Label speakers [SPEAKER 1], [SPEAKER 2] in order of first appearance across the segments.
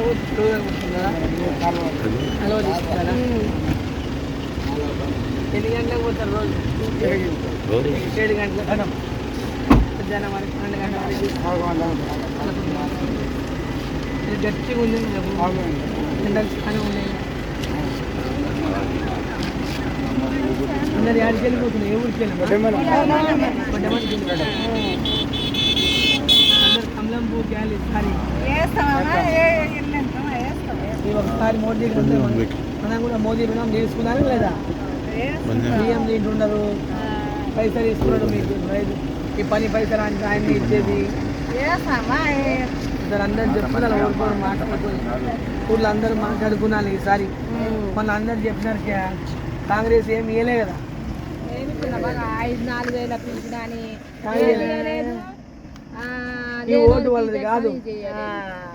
[SPEAKER 1] Hello తీసుకున్నారా? ఎన్ని గంటలకు పోతారు రోజు? 7 గంటలకు మధ్యాహ్నం వరకు 12 గంటల వరకు గట్టిగా ఉంది. ఎండలు చాలా ఉన్నాయి. అందరు యాడికి వెళ్ళిపోతున్నాయి? ఏ ఊరికి అందరు కమలంపూర్ గ్యాలి సారీ ఒకసారి మోదీ మనం కూడా మోదీ రుణం తీసుకున్నారా లేదా? బియ్యం తింటున్నారు, పైసలు తీసుకున్నాడు. మీకు ఈ పని పైసలు అంటే ఆయన ఇచ్చేది అందరు చెప్తున్నారు. ఊరుకోరు మాట్లాడుకొని ఊళ్ళో అందరూ మాట్లాడుకున్నాను. ఈసారి మన అందరు చెప్పినారు కాంగ్రెస్ ఏమి ఇవ్వలే కదా.
[SPEAKER 2] 5,000-4,000 పింఛని
[SPEAKER 1] ఈ ఓటు వాళ్ళది కాదు,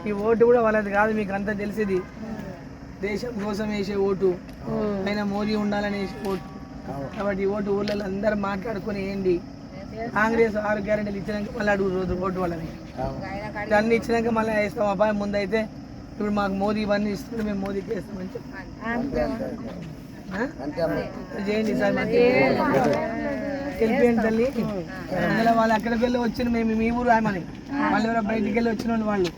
[SPEAKER 1] ఈ ఓటు కూడా వాళ్ళది కాదు. మీకు అంతా తెలిసింది. దేశం కోసం వేసే ఓటు, అయినా మోదీ ఉండాలని వేసే ఓటు. కాబట్టి ఈ ఓటు ఊళ్ళో అందరూ మాట్లాడుకొని ఏంటి కాంగ్రెస్ 6 గ్యారెంటీలు ఇచ్చినాక మళ్ళీ అడుగు రోజు ఓటు వాళ్ళని అన్ని ఇచ్చినాక మళ్ళీ వేస్తాం. అబ్బాయి ముందైతే ఇప్పుడు మాకు మోదీ ఇవన్నీ ఇస్తుంటే మేము మోదీకి వేస్తామని చేయండి సార్. తెలిపేయండి తల్లి. అందులో వాళ్ళు ఎక్కడికి వెళ్ళి వచ్చిన మేము మీ ఊరు ఆయమని మళ్ళీ ఎవరో బయటికి వెళ్ళి వచ్చిన వాళ్ళు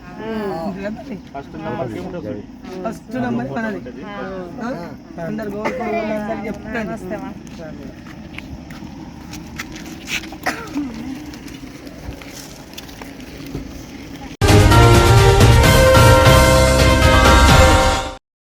[SPEAKER 1] ఫస్ట్ నెంబర్ మనది. అందరు గోల్కొండ చెప్తున్నాను.